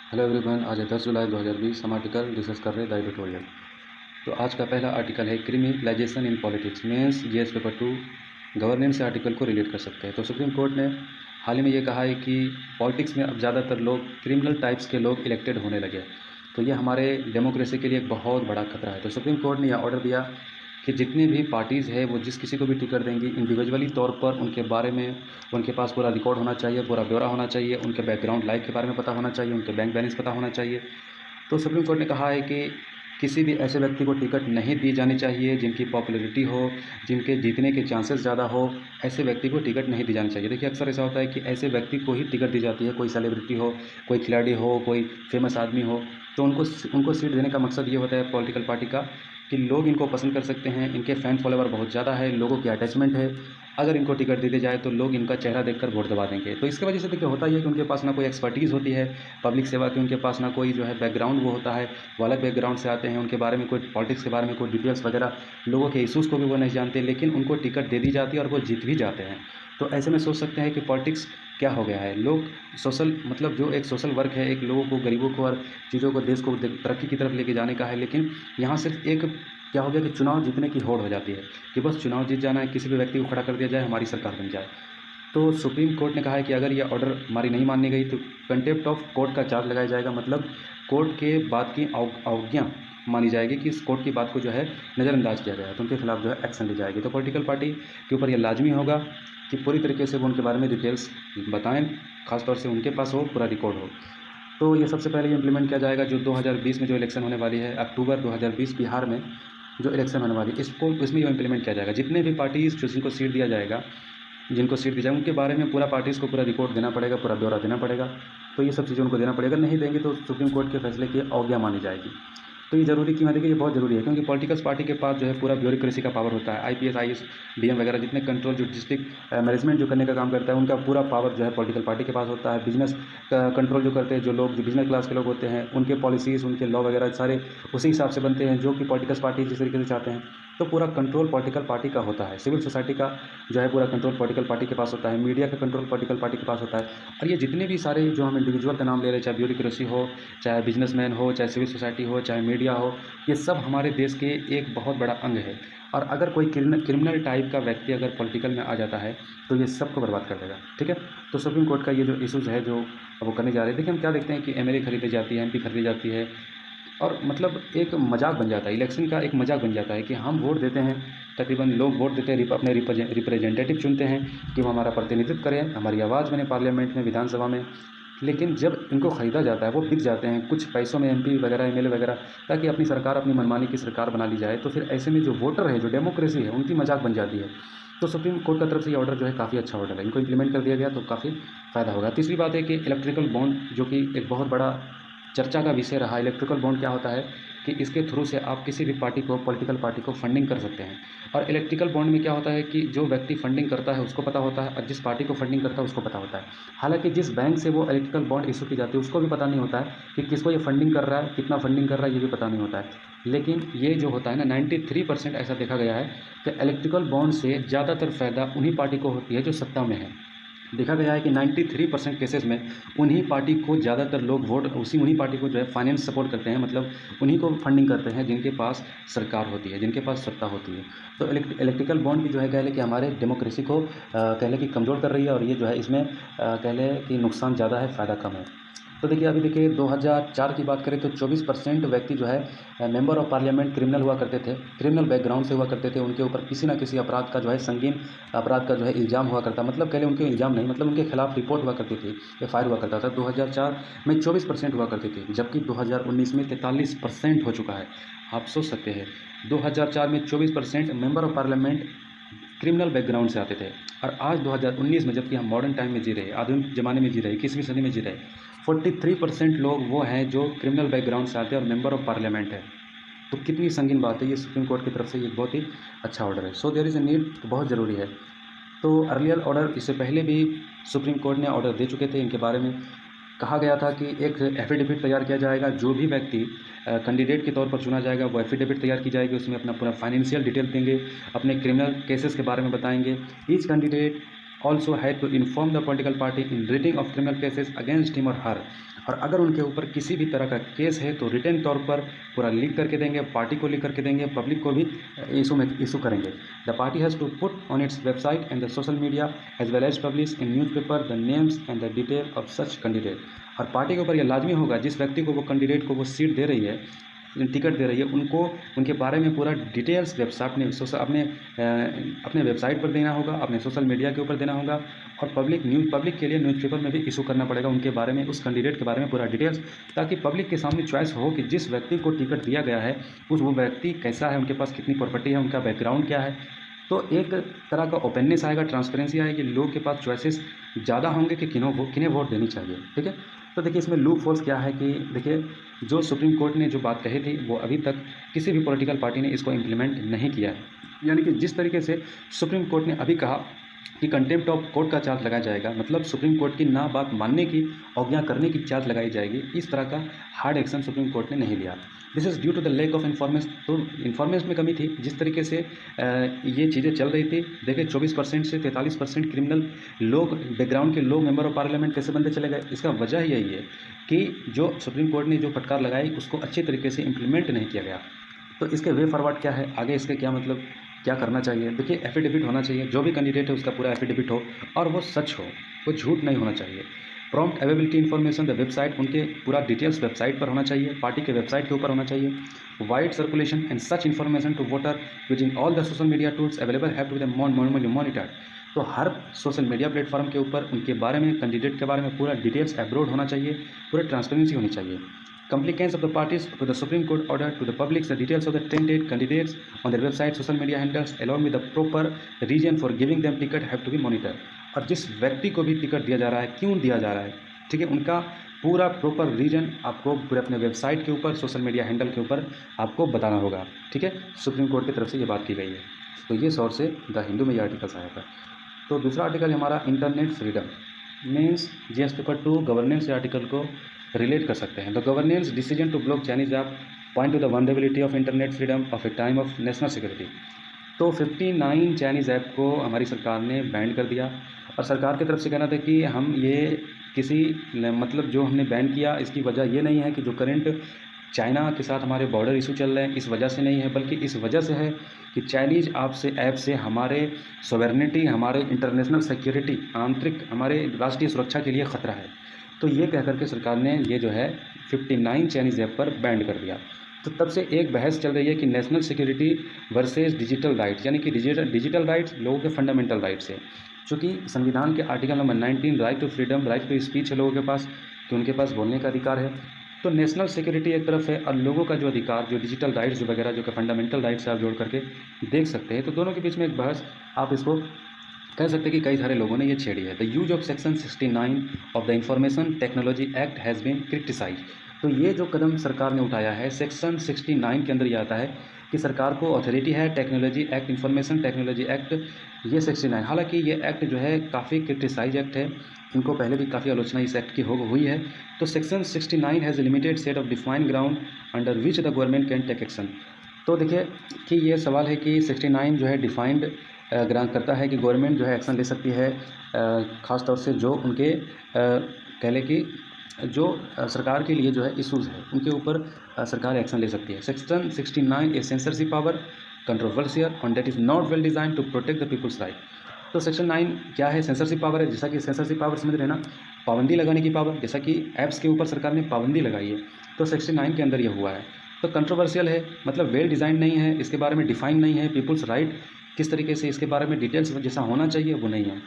Hello everyone, आज है 10 जुलाई 2020। हम आर्टिकल डिस्कस कर रहे हैं द एडिटोरियल। तो आज का पहला आर्टिकल है criminalisation in politics means GS paper 2 governance से आर्टिकल को रिलेट कर सकते हैं। तो सुप्रीम कोर्ट ने हाल ही में ये कहा है कि पॉलिटिक्स में अब ज़्यादातर लोग क्रिमिनल टाइप्स के लोग इलेक्टेड होने लगे। तो ये हमारे डेमोक्रेसी के लिए एक बहुत बड़ा खतरा है। तो सुप्रीम कोर्ट ने यह ऑर्डर दिया कि जितनी भी पार्टीज़ है वो जिस किसी को भी टिकट देंगी इंडिविजुअली तौर पर उनके बारे में उनके पास पूरा रिकॉर्ड होना चाहिए, पूरा ब्यौरा होना चाहिए, उनके बैकग्राउंड लाइफ के बारे में पता होना चाहिए, उनके बैंक बैलेंस पता होना चाहिए। तो सुप्रीम कोर्ट ने कहा है कि किसी भी ऐसे व्यक्ति को टिकट नहीं दी जानी चाहिए जिनकी पॉपुलैरिटी हो, जिनके जीतने के चांसेस ज़्यादा हो, ऐसे व्यक्ति को टिकट नहीं दी जानी चाहिए। देखिए अक्सर ऐसा होता है कि ऐसे व्यक्ति को ही टिकट दी जाती है, कोई सेलिब्रिटी हो, कोई खिलाड़ी हो, कोई फेमस आदमी हो, तो उनको सीट देने का मकसद ये होता है पॉलिटिकल पार्टी का कि लोग इनको पसंद कर सकते हैं, इनके फ़ैन फॉलोवर बहुत ज़्यादा है, लोगों की अटैचमेंट है। अगर इनको टिकट दे दी जाए तो लोग इनका चेहरा देखकर वोट दबा देंगे। तो इसकी वजह से देखिए होता ये है कि उनके पास ना कोई एक्सपर्टीज़ होती है पब्लिक सेवा की, उनके पास ना कोई जो है बैकग्राउंड वो होता है, वो अलग बैकग्राउंड से आते हैं, उनके बारे में कोई पॉलिटिक्स के बारे में कोई डिटेल्स वगैरह, लोगों के इश्यूज़ को भी वो नहीं जानते, लेकिन उनको टिकट दे दी जाती है और वो जीत भी जाते हैं। तो ऐसे में सोच सकते हैं कि पॉलिटिक्स क्या हो गया है। लोग सोशल मतलब जो एक सोशल वर्क है, एक लोगों को, गरीबों को और चीज़ों को, देश को तरक्की की तरफ लेके जाने का है, लेकिन यहाँ सिर्फ एक क्या हो गया कि चुनाव जीतने की होड़ हो जाती है कि बस चुनाव जीत जाना है, किसी भी व्यक्ति को खड़ा कर दिया जाए, हमारी सरकार बन जाए। तो सुप्रीम कोर्ट ने कहा है कि अगर ये ऑर्डर हमारी नहीं मानी गई तो कंटेम्प्ट ऑफ कोर्ट का चार्ज लगाया जाएगा। मतलब कोर्ट के बात की अवज्ञा मानी जाएगी कि इस कोर्ट की बात को जो है नज़रअंदाज किया गया है, तो उनके खिलाफ जो है एक्शन ली जाएगी। तो पॉलिटिकल पार्टी के ऊपर यह लाजमी होगा कि पूरी तरीके से वो उनके बारे में डिटेल्स बताएं, खासतौर से उनके पास हो, पूरा रिकॉर्ड हो। तो ये सबसे पहले ये इम्प्लीमेंट किया जाएगा जो 2020 में जो इलेक्शन होने वाली है, अक्टूबर 2020 बिहार में जो इलेक्शन होने वाली है, इसमें ये इम्प्लीमेंट किया जाएगा। जितने भी पार्टीज़ जिनको सीट दिया जाएगा, जिनको सीट दी जाए, उनके बारे में पूरा पार्टीज़ को पूरा रिकॉर्ड देना पड़ेगा, पूरा ब्यौरा देना पड़ेगा। तो ये सब चीज़ें उनको देना पड़ेगा, नहीं देंगे तो सुप्रीम कोर्ट के फैसले की अवज्ञा मानी जाएगी। तो ये ज़रूरी क्यों है? देखिए ये बहुत ज़रूरी है क्योंकि पॉलिटिकल पार्टी के पास जो है पूरा ब्यूरोक्रेसी का पावर होता है। आईपीएस, आईएएस, डीएम वगैरह जितने कंट्रोल जो डिस्ट्रिक्ट मैनेजमेंट जो करने का काम करता है, उनका पूरा पावर जो है पॉलिटिकल पार्टी के पास होता है। बिजनेस का कंट्रोल जो करते हैं, जो बिजनेस क्लास के लोग होते हैं, उनके पॉलिसीज़, उनके लॉ वगैरह सारे उसी हिसाब से बनते हैं जो कि पॉलिटिकल पार्टी जिस तरीके से चाहते हैं। तो पूरा कंट्रोल पॉलिटिकल पार्टी का होता है। सिविल सोसाइटी का जो है पूरा कंट्रोल पॉलिटिकल पार्टी के पास होता है। मीडिया का कंट्रोल पॉलिटिकल पार्टी के पास होता है। और ये जितने भी सारे जो हम इंडिविजुअल का नाम ले रहे हैं, चाहे ब्यूरोक्रेसी हो, चाहे बिजनेसमैन हो, चाहे सिविल सोसाइटी हो, चाहे मीडिया हो, ये सब हमारे देश के एक बहुत बड़ा अंग है। और अगर कोई क्रिमिनल टाइप का व्यक्ति अगर पॉलिटिकल में आ जाता है तो ये सबको बर्बाद कर देगा। ठीक है। तो सुप्रीम कोर्ट का ये जो इशूज़ है जो वो करने जा रहे हैं, देखिए हम क्या देखते हैं कि एमएलए खरीदी जाती है, एमपी खरीदी जाती है, और मतलब एक मजाक बन जाता है, इलेक्शन का एक मजाक बन जाता है कि हम वोट देते हैं, तकरीबन लोग वोट देते हैं, अपने रिप्रेजेंटेटिव चुनते हैं कि वो हमारा प्रतिनिधित्व करें, हमारी आवाज़ बने पार्लियामेंट में, विधानसभा में। लेकिन जब इनको ख़रीदा जाता है, वो बिक जाते हैं कुछ पैसों में, एमपी वगैरह, एमएलए वगैरह, ताकि अपनी सरकार, अपनी मनमानी की सरकार बना ली जाए। तो फिर ऐसे में जो वोटर है, जो डेमोक्रेसी है, उनकी मजाक बन जाती है। तो सुप्रीम कोर्ट की तरफ से ये ऑर्डर जो है काफ़ी अच्छा ऑर्डर है, इनको इंप्लीमेंट कर दिया गया तो काफ़ी फ़ायदा होगा। तीसरी बात है कि इलेक्ट्रिकल बॉन्ड जो कि एक बहुत बड़ा चर्चा का विषय रहा। इलेक्ट्रिकल बॉन्ड क्या होता है कि इसके थ्रू से आप किसी भी पार्टी को, पॉलिटिकल पार्टी को फंडिंग कर सकते हैं। और इलेक्ट्रिकल बॉन्ड में क्या होता है कि जो व्यक्ति फंडिंग करता है उसको पता होता है, और जिस पार्टी को फंडिंग करता है उसको पता होता है। हालांकि जिस बैंक से वो इलेक्ट्रिकल बॉन्ड इशू की जाती है उसको भी पता नहीं होता है कि किसको ये फंडिंग कर रहा है, कितना फंडिंग कर रहा है, ये भी पता नहीं होता है। लेकिन ये जो होता है ना, 93% ऐसा देखा गया है कि इलेक्ट्रिकल बॉन्ड से ज़्यादातर फ़ायदा उन्हीं पार्टी को होती है जो सत्ता में है। देखा गया है कि 93% केसेस में उन्हीं पार्टी को ज़्यादातर लोग वोट, उन्हीं पार्टी को जो है फाइनेंस सपोर्ट करते हैं, मतलब उन्हीं को फंडिंग करते हैं जिनके पास सरकार होती है, जिनके पास सत्ता होती है। तो इलेक्ट्रिकल बॉन्ड भी जो है कह लें कि हमारे डेमोक्रेसी को कह लें कि कमज़ोर कर रही है, और ये जो है इसमें कह लें कि नुकसान ज़्यादा है, फ़ायदा कम है। तो देखिए अभी देखिए 2004 की बात करें तो 24% व्यक्ति जो है मेंबर ऑफ पार्लियामेंट क्रिमिनल हुआ करते थे, क्रिमिनल बैकग्राउंड से हुआ करते थे। उनके ऊपर किसी ना किसी अपराध का जो है, संगीन अपराध का जो है इल्ज़ाम हुआ करता, मतलब कह लें उनके इल्ज़ाम नहीं, मतलब उनके खिलाफ रिपोर्ट हुआ करती थी, एफआईआर हुआ करता था। 2004 में 24% हुआ करती थी, जबकि 2019 में 43% हो चुका है। आप सोच सकते हैं 2004 में 24% member of parliament criminal background से आते थे, और आज 2019 में, जबकि हम मॉडर्न टाइम में जी रहे हैं, आधुनिक ज़माने में जी रहे हैं, 21वीं सदी में जी रहे हैं, 43% लोग वो हैं जो क्रिमिनल बैकग्राउंड से आते हैं और मेंबर ऑफ पार्लियामेंट है। तो कितनी संगीन बात है। ये सुप्रीम कोर्ट की तरफ से ये बहुत ही अच्छा ऑर्डर है। So there is a need, तो बहुत ज़रूरी है। तो अर्लियर ऑर्डर, इससे पहले भी सुप्रीम कोर्ट ने ऑर्डर दे चुके थे इनके बारे में। कहा गया था कि एक एफिडेविट तैयार किया जाएगा, जो भी व्यक्ति कैंडिडेट के तौर पर चुना जाएगा वो एफिडेविट तैयार की जाएगी, उसमें अपना पूरा फाइनेंशियल डिटेल देंगे, अपने क्रिमिनल केसेस के बारे में बताएंगे। Each candidate also had to inform the political party in reading of criminal cases against him और हर। और अगर उनके ऊपर किसी भी तरह का केस है तो रिटर्न तौर पर पूरा लिख करके देंगे, पार्टी को लिख करके देंगे, पब्लिक को भी इशू करेंगे। The party has to put on its website and the social media as well as publish in newspaper the names and the detail of such candidate. और पार्टी के ऊपर यह लाजमी होगा, जिस व्यक्ति को वो कैंडिडेट को वो सीट दे रही है, टिकट दे रही है, उनको उनके बारे में पूरा डिटेल्स वेबसाइट अपने वेबसाइट पर देना होगा, अपने सोशल मीडिया के ऊपर देना होगा। और पब्लिक के लिए न्यूज़पेपर में भी इशू करना पड़ेगा उनके बारे में, उस कैंडिडेट के बारे में पूरा डिटेल्स, ताकि पब्लिक के सामने चॉइस हो कि जिस व्यक्ति को टिकट दिया गया है वो व्यक्ति कैसा है, उनके पास कितनी प्रॉपर्टी है, उनका बैकग्राउंड क्या है। तो एक तरह का ओपननेस आएगा, ट्रांसपेरेंसी आएगी, लोग के पास चॉइसेस ज़्यादा होंगे कि किन्हें वोट देनी चाहिए। ठीक है, तो देखिए इसमें लूप होल्स क्या है कि देखिए जो सुप्रीम कोर्ट ने जो बात कही थी वो अभी तक किसी भी पॉलिटिकल पार्टी ने इसको इम्प्लीमेंट नहीं किया है। यानी कि जिस तरीके से सुप्रीम कोर्ट ने अभी कहा कि कंटेम्प्ट ऑफ कोर्ट का चार्ज लगाया जाएगा, मतलब सुप्रीम कोर्ट की ना बात मानने की, अवज्ञा करने की चार्ज लगाई जाएगी, इस तरह का हार्ड एक्शन सुप्रीम कोर्ट ने नहीं लिया। This is due to the lack of information. तो इन्फॉर्मेशन में कमी थी। जिस तरीके से ये चीज़ें चल रही थी, देखिए 24% से 43% क्रिमिनल लोग, बैकग्राउंड के लोग मेंबर ऑफ पार्लियामेंट कैसे बनते चले गए। इसका वजह यही है कि जो सुप्रीम कोर्ट ने जो फटकार लगाई उसको अच्छे तरीके से इम्प्लीमेंट नहीं किया गया। तो इसके वे फॉरवर्ड क्या है, आगे इसके क्या मतलब क्या करना चाहिए। देखिए एफिडेविट होना चाहिए, जो भी कैंडिडेट है उसका पूरा एफिडेविट हो और वो सच हो, वो झूठ नहीं होना चाहिए। Prompt availability information the website, उनके पूरा डिटेल्स वेबसाइट पर होना चाहिए, पार्टी के वेबसाइट के ऊपर होना चाहिए। Wide circulation and such information to voter using all the social media tools available have to be monitored. तो हर सोशल मीडिया प्लेटफॉर्म के ऊपर उनके बारे में, कैंडिडेट के बारे में पूरा डिटेल्स अपलोड होना चाहिए, पूरा ट्रांसपेरेंसी होनी चाहिए। Compliance of the parties to the Supreme Court order to the public the details of the tendered candidates on their website, social media handles, along with the proper reason for giving them ticket have to be monitored। और जिस व्यक्ति को भी ticket दिया जा रहा है, क्यों दिया जा रहा है, ठीक है, उनका पूरा प्रॉपर रीजन आपको पूरे अपने वेबसाइट के ऊपर, सोशल मीडिया हैंडल के ऊपर आपको बताना होगा। ठीक है, सुप्रीम कोर्ट की तरफ से ये बात की गई है। तो ये सोर्स से द हिंदू में ये आर्टिकल्स आया था। तो दूसरा आर्टिकल हमारा internet freedom means GS paper 2 governance article को रिलेट कर सकते हैं। The governance decision to block Chinese app point to the vulnerability of internet freedom of a time of national security. तो 59 चाइनीज़ ऐप को हमारी सरकार ने बैन कर दिया और सरकार की तरफ से कहना था कि हम ये किसी मतलब जो हमने बैन किया इसकी वजह ये नहीं है कि जो करंट चाइना के साथ हमारे बॉर्डर इशू चल रहे हैं इस वजह से नहीं है, बल्कि इस वजह से है कि चाइनीज़ ऐप से हमारे सॉवरेनिटी, हमारे इंटरनेशनल सिक्योरिटी, आंतरिक हमारे राष्ट्रीय सुरक्षा के लिए ख़तरा है। तो ये कह करके सरकार ने ये जो है 59 चाइनीज़ ऐप पर बैन कर दिया। तो तब से एक बहस चल रही है कि national security versus digital rights, यानी कि डिजिटल राइट्स लोगों के फंडामेंटल राइट्स है। चूँकि संविधान के article number 19 right to freedom, right to speech है लोगों के पास, कि उनके पास बोलने का अधिकार है। तो नेशनल सिक्योरिटी एक तरफ है और लोगों का जो अधिकार, जो डिजिटल राइट्स जो वगैरह जो कि फंडामेंटल राइट्स आप जोड़ करके देख सकते हैं। तो दोनों के बीच में एक बहस आप इसको कह सकते हैं कि कई सारे लोगों ने ये छेड़ी है। The use of section 69 of the information technology act has been criticise. तो ये जो कदम सरकार ने उठाया है, सेक्शन 69 के अंदर ये आता है कि सरकार को अथॉरिटी है technology act, information technology act, ये 69। हालांकि ये एक्ट जो है काफ़ी क्रिटिसाइज एक्ट है, इनको पहले भी काफ़ी आलोचना इस एक्ट की हुई है। तो section 69 has limited set of defined ground under which the government can take action. तो देखिए कि ये सवाल है कि 69 जो है डिफाइंड ग्रांट करता है कि गवर्नमेंट जो है एक्शन ले सकती है, ख़ास तौर से जो उनके कह लें कि जो सरकार के लिए जो है इश्यूज़ है उनके ऊपर सरकार एक्शन ले सकती है। Section 69 A censorship power controversial on that is not well design to protect the people's right. तो सेक्शन 9 क्या है, सेंसरशिप पावर है। जैसा कि सेंसरशिप पावर समझ रहे ना, पाबंदी लगाने की पावर, जैसा कि ऐप्स के ऊपर सरकार ने पाबंदी लगाई है, तो 69 के अंदर ये हुआ है। तो कंट्रोवर्शियल है मतलब वेल डिज़ाइन नहीं है, इसके बारे में डिफाइन नहीं है, पीपल्स राइट किस तरीके से इसके बारे में डिटेल्स जैसा होना चाहिए वो नहीं है।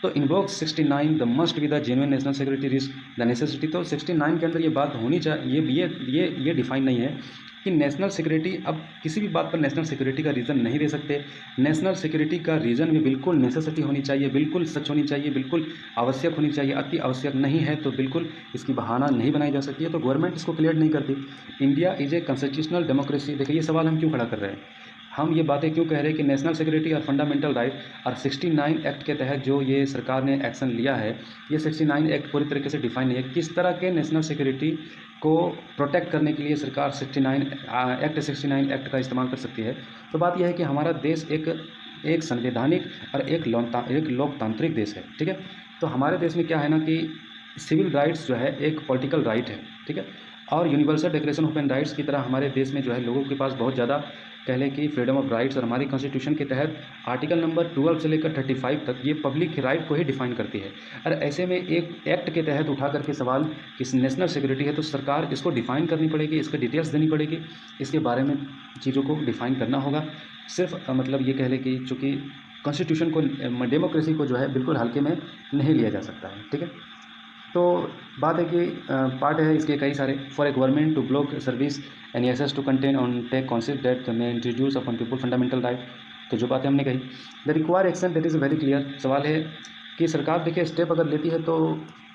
तो invoke 69 the must be the genuine national security risk the necessity. तो 69 के अंदर ये बात होनी चाहिए, ये डिफाइन नहीं है कि नेशनल सिक्योरिटी, अब किसी भी बात पर नेशनल सिक्योरिटी का रीज़न नहीं दे सकते। नेशनल सिक्योरिटी का रीज़न भी बिल्कुल नेसेसिटी होनी चाहिए, बिल्कुल सच होनी चाहिए, बिल्कुल आवश्यक होनी चाहिए। अति आवश्यक नहीं है तो बिल्कुल इसकी बहाना नहीं बनाई जा सकती है। तो गवर्नमेंट इसको क्लियर नहीं करती। India is a constitutional democracy. देखिए ये सवाल हम क्यों खड़ा कर रहे हैं, हम ये बातें क्यों कह रहे हैं कि नेशनल सिक्योरिटी और फंडामेंटल राइट और 69 एक्ट के तहत जो ये सरकार ने एक्शन लिया है, ये 69 एक्ट पूरी तरीके से डिफाइन नहीं है किस तरह के नेशनल सिक्योरिटी को प्रोटेक्ट करने के लिए सरकार 69 एक्ट का इस्तेमाल कर सकती है। तो बात यह है कि हमारा देश एक एक संवैधानिक और एक लोकतांत्रिक देश है, ठीक है। तो हमारे देश में क्या है ना कि सिविल राइट्स जो है एक पॉलिटिकल राइट है, ठीक है। और universal declaration of human rights की तरह हमारे देश में जो है लोगों के पास बहुत ज़्यादा कह लें कि फ्रीडम ऑफ राइट्स, और हमारी कॉन्स्टिट्यूशन के तहत आर्टिकल नंबर 12 से लेकर 35 तक ये पब्लिक राइट को ही डिफाइन करती है। और ऐसे में एक एक्ट के तहत उठा करके सवाल कि नेशनल सिक्योरिटी है, तो सरकार इसको डिफाइन करनी पड़ेगी, इसके डिटेल्स देनी पड़ेगी, इसके बारे में चीज़ों को डिफाइन करना होगा। सिर्फ मतलब ये कह लें कि चूँकि कॉन्स्टिट्यूशन को, डेमोक्रेसी को जो है बिल्कुल हल्के में नहीं लिया जा सकता है, ठीक है। तो बात है कि पार्ट है इसके कई सारे, for a government to block service and access to content on tech concept that may introduce upon people fundamental right. तो जो बातें हमने कही, the require action that is very clear. सवाल है कि सरकार देखिए स्टेप अगर लेती है तो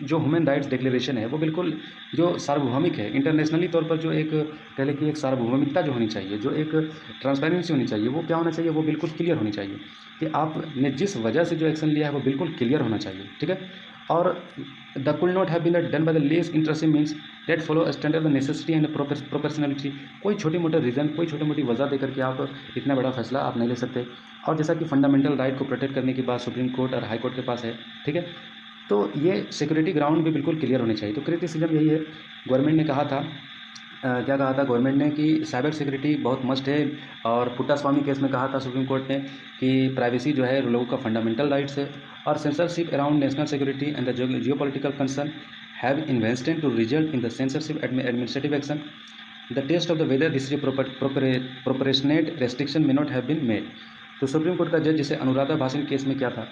जो ह्यूमन राइट्स डिक्लेरेशन है वो बिल्कुल जो सार्वभौमिक है, इंटरनेशनली तौर पर जो एक कह लें कि एक सार्वभौमिकता जो होनी चाहिए, जो एक ट्रांसपेरेंसी होनी चाहिए, वो क्या होना चाहिए, वो बिल्कुल क्लियर होनी चाहिए कि आपने जिस वजह से जो एक्शन लिया है वो बिल्कुल क्लियर होना चाहिए, ठीक है। और the could not have been done by the least interesting means that follow standard the necessity and proportionality. कोई छोटी मोटी रीज़न, कोई छोटी मोटी वजह देकर के आप इतना बड़ा फैसला आप नहीं ले सकते। और जैसा कि फंडामेंटल राइट को प्रोटेक्ट करने की बात सुप्रीम कोर्ट और हाई कोर्ट के पास है, ठीक है। तो ये सिक्योरिटी ग्राउंड भी बिल्कुल क्लियर होने चाहिए। तो क्रिटिसिज्म यही है, गवर्नमेंट ने कहा था क्या कहा था गवर्नमेंट ने कि साइबर सिक्योरिटी बहुत मस्ट है। और पुट्टास्वामी केस में कहा था सुप्रीम कोर्ट ने कि प्राइवेसी जो है लोगों का फंडामेंटल राइट्स है। और censorship around national security and the geopolitical concern have invested to result in the censorship administrative action. The test of the whether this proportionate restriction may not have been made. तो supreme court का जज जैसे Anuradha Bhasin case में क्या था,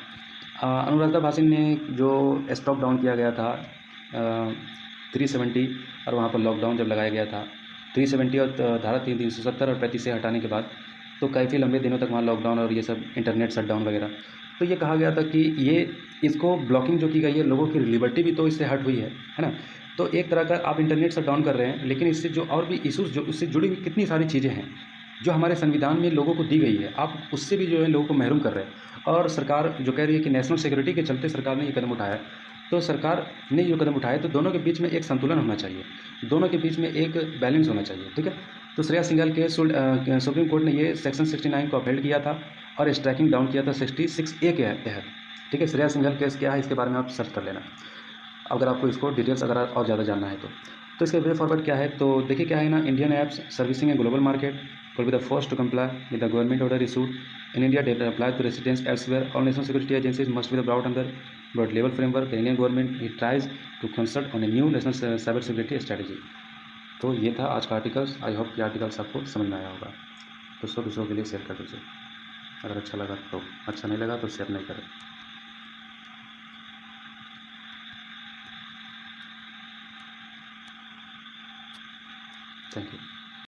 अनुराधा भासीन ने जो stock down किया गया था 370, और वहाँ पर लॉकडाउन जब लगाया गया था 370 और धारा 370 और 35 से हटाने के बाद, तो काफ़ी लंबे दिनों तक वहाँ लॉकडाउन और ये सब इंटरनेट शटडाउन वगैरह। तो ये कहा गया था कि ये इसको ब्लॉकिंग जो की गई है, लोगों की लिबर्टी भी तो इससे हट हुई है ना। तो एक तरह का आप इंटरनेट शटडाउन कर रहे हैं, लेकिन इससे जो और भी इशूज़ जो उससे जुड़ी हुई कितनी सारी चीज़ें हैं जो हमारे संविधान में लोगों को दी गई है, आप उससे भी जो है लोगों को महरूम कर रहे हैं। और सरकार जो कह रही है कि नेशनल सिक्योरिटी के चलते सरकार ने ये कदम उठाया है, तो सरकार ने जो कदम उठाया तो दोनों के बीच में एक संतुलन होना चाहिए, दोनों के बीच में एक बैलेंस होना चाहिए, ठीक है। तो श्रेया सिंघल के सुप्रीम कोर्ट ने ये सेक्शन 69 को अपहेल्ड किया था और स्ट्राइकिंग डाउन किया था 66A के तहत, ठीक है। श्रेया सिंघल केस क्या है इसके बारे में आप सर्च कर लेना अगर आपको इसको डिटेल्स अगर और ज़्यादा जानना है तो इसके वे फॉरवर्ड क्या है, तो देखिए क्या है ना, Indian apps servicing a global market will be the first to comply with the government order issued in India that apply to residents elsewhere. All national security agencies must be brought under broad level framework. The Indian government it tries to consult on a new national cyber security strategy. तो ये था आज का articles. I hope कि articles आपको समझ में आया होगा। दोस्तों दूसरों के लिए शेयर कर दीजिए, अगर अच्छा लगा तो, अच्छा नहीं लगा तो शेयर नहीं करें। Thank you.